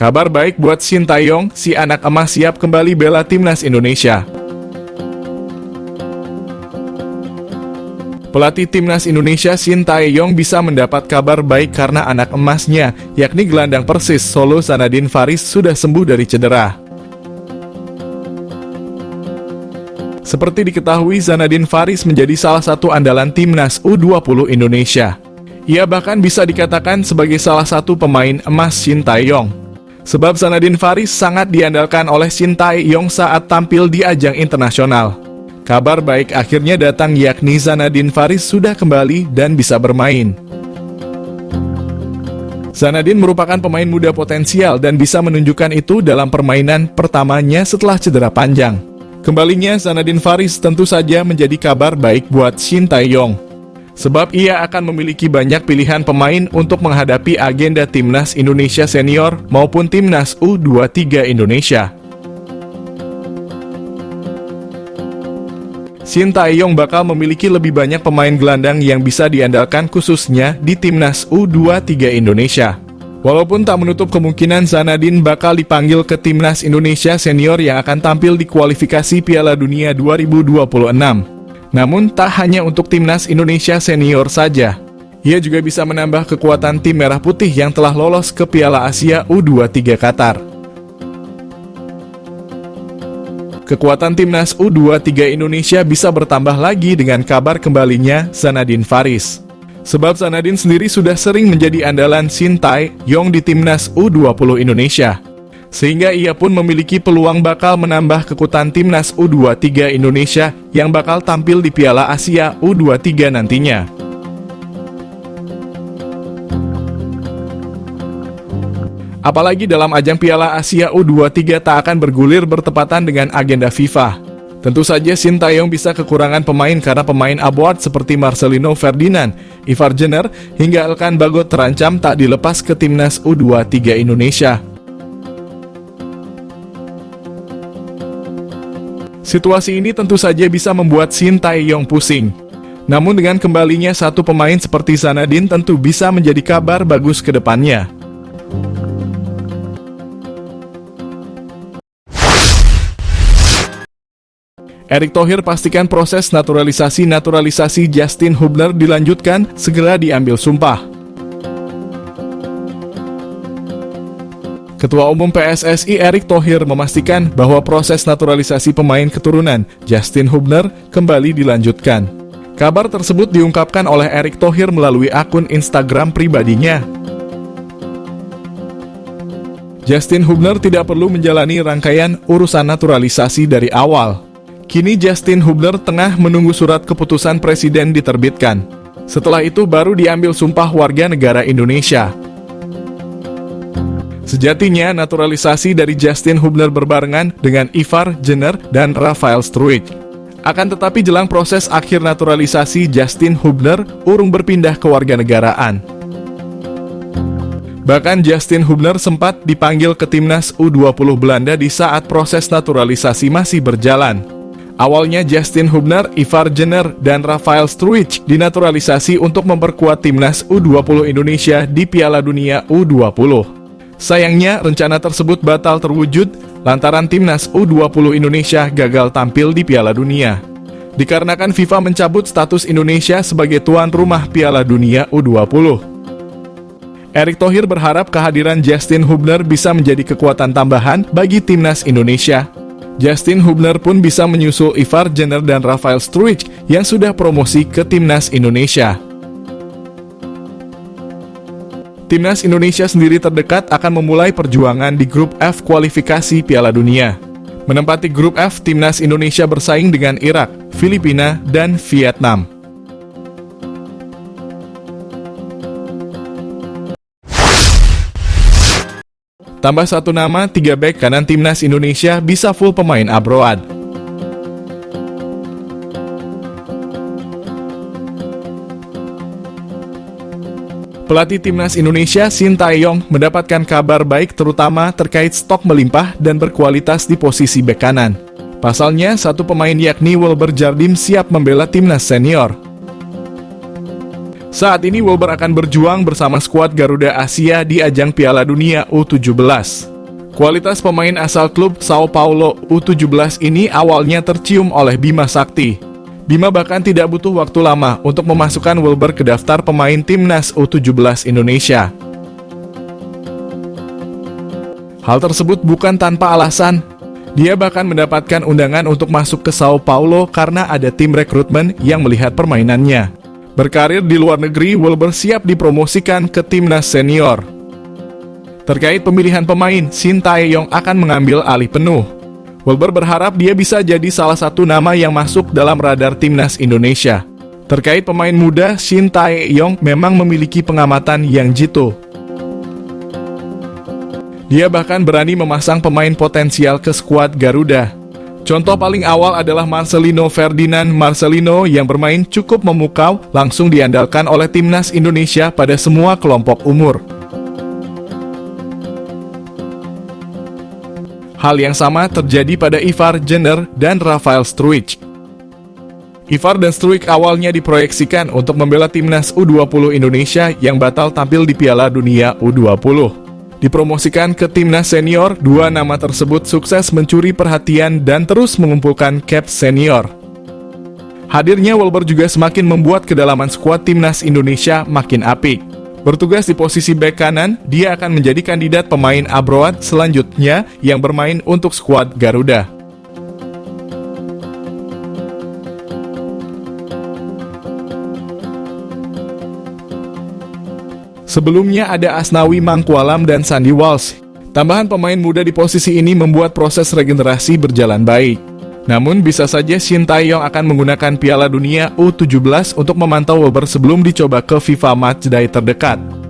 Kabar baik buat Sintayong, si anak emas siap kembali bela timnas Indonesia. Pelatih timnas Indonesia Sintayong bisa mendapat kabar baik karena anak emasnya, yakni gelandang Persis Solo Zanadin Faris sudah sembuh dari cedera. Seperti diketahui, Zanadin Faris menjadi salah satu andalan timnas U20 Indonesia. Ia bahkan bisa dikatakan sebagai salah satu pemain emas Sintayong. Sebab Zanadin Faris sangat diandalkan oleh Sintayong saat tampil di ajang internasional. Kabar baik akhirnya datang, yakni Zanadin Faris sudah kembali dan bisa bermain. Zanadin merupakan pemain muda potensial dan bisa menunjukkan itu dalam permainan pertamanya setelah cedera panjang. Kembalinya Zanadin Faris tentu saja menjadi kabar baik buat Sintayong. Sebab ia akan memiliki banyak pilihan pemain untuk menghadapi agenda timnas Indonesia senior maupun timnas U23 Indonesia. Sintayong bakal memiliki lebih banyak pemain gelandang yang bisa diandalkan khususnya di timnas U23 Indonesia. Walaupun tak menutup kemungkinan Zanadin bakal dipanggil ke timnas Indonesia senior yang akan tampil di kualifikasi Piala Dunia 2026. Namun, tak hanya untuk timnas Indonesia senior saja. Ia juga bisa menambah kekuatan tim Merah Putih yang telah lolos ke Piala Asia U23 Qatar. Kekuatan timnas U23 Indonesia bisa bertambah lagi dengan kabar kembalinya Zanadin Faris. Sebab Zanadin sendiri sudah sering menjadi andalan Sintayong di timnas U20 Indonesia. Sehingga ia pun memiliki peluang bakal menambah kekuatan timnas U23 Indonesia yang bakal tampil di Piala Asia U23 nantinya. Apalagi dalam ajang Piala Asia U23 tak akan bergulir bertepatan dengan agenda FIFA. Tentu saja Sintayong bisa kekurangan pemain karena pemain abroad seperti Marcelino Ferdinand, Ivar Jenner, hingga Elkan Bagot terancam tak dilepas ke timnas U23 Indonesia. Situasi ini tentu saja bisa membuat Sintayong pusing. Namun dengan kembalinya satu pemain seperti Zanadin tentu bisa menjadi kabar bagus ke depannya. Erick Thohir pastikan proses naturalisasi Justin Hubner dilanjutkan, segera diambil sumpah. Ketua Umum PSSI Erick Thohir memastikan bahwa proses naturalisasi pemain keturunan Justin Hubner kembali dilanjutkan. Kabar tersebut diungkapkan oleh Erick Thohir melalui akun Instagram pribadinya. Justin Hubner tidak perlu menjalani rangkaian urusan naturalisasi dari awal. Kini Justin Hubner tengah menunggu surat keputusan Presiden diterbitkan. Setelah itu baru diambil sumpah warga negara Indonesia. Sejatinya, naturalisasi dari Justin Hubner berbarengan dengan Ivar Jenner dan Rafael Struijk. Akan tetapi jelang proses akhir naturalisasi Justin Hubner urung berpindah ke warganegaraan. Bahkan Justin Hubner sempat dipanggil ke timnas U20 Belanda di saat proses naturalisasi masih berjalan. Awalnya Justin Hubner, Ivar Jenner, dan Rafael Struijk dinaturalisasi untuk memperkuat timnas U20 Indonesia di Piala Dunia U20. Sayangnya, rencana tersebut batal terwujud lantaran timnas U20 Indonesia gagal tampil di Piala Dunia. Dikarenakan FIFA mencabut status Indonesia sebagai tuan rumah Piala Dunia U20. Erick Thohir berharap kehadiran Justin Hubner bisa menjadi kekuatan tambahan bagi timnas Indonesia. Justin Hubner pun bisa menyusul Ivar Jenner dan Rafael Struijk yang sudah promosi ke timnas Indonesia. Timnas Indonesia sendiri terdekat akan memulai perjuangan di grup F kualifikasi Piala Dunia. Menempati grup F, Timnas Indonesia bersaing dengan Irak, Filipina, dan Vietnam. Tambah satu nama, 3 bek kanan Timnas Indonesia bisa full pemain abroad. Pelatih Timnas Indonesia Sintayong mendapatkan kabar baik terutama terkait stok melimpah dan berkualitas di posisi bek kanan. Pasalnya, satu pemain yakni Wilber Jardim siap membela timnas senior. Saat ini Wilber akan berjuang bersama skuad Garuda Asia di ajang Piala Dunia U17. Kualitas pemain asal klub Sao Paulo U17 ini awalnya tercium oleh Bima Sakti. Bima bahkan tidak butuh waktu lama untuk memasukkan Wilber ke daftar pemain timnas U17 Indonesia. Hal tersebut bukan tanpa alasan. Dia bahkan mendapatkan undangan untuk masuk ke Sao Paulo karena ada tim rekrutmen yang melihat permainannya. Berkarir di luar negeri, Wilber siap dipromosikan ke timnas senior. Terkait pemilihan pemain, Shin Tae-yong akan mengambil alih penuh. Wilber berharap dia bisa jadi salah satu nama yang masuk dalam radar timnas Indonesia. Terkait pemain muda, Shin Tae-yong memang memiliki pengamatan yang jitu. Dia bahkan berani memasang pemain potensial ke skuad Garuda. Contoh paling awal adalah Marcelino Ferdinand Marcelino yang bermain cukup memukau, langsung diandalkan oleh timnas Indonesia pada semua kelompok umur. Hal yang sama terjadi pada Ivar Jenner dan Rafael Struijk. Ivar dan Struijk awalnya diproyeksikan untuk membela timnas U20 Indonesia yang batal tampil di Piala Dunia U20. Dipromosikan ke timnas senior, dua nama tersebut sukses mencuri perhatian dan terus mengumpulkan caps senior. Hadirnya Wilber juga semakin membuat kedalaman skuad timnas Indonesia makin apik. Bertugas di posisi bek kanan, dia akan menjadi kandidat pemain abroad selanjutnya yang bermain untuk skuad Garuda. Sebelumnya ada Asnawi Mangkualam dan Sandy Walsh. Tambahan pemain muda di posisi ini membuat proses regenerasi berjalan baik. Namun bisa saja Shin Tae-yong akan menggunakan Piala Dunia U17 untuk memantau Wilber sebelum dicoba ke FIFA Matchday terdekat.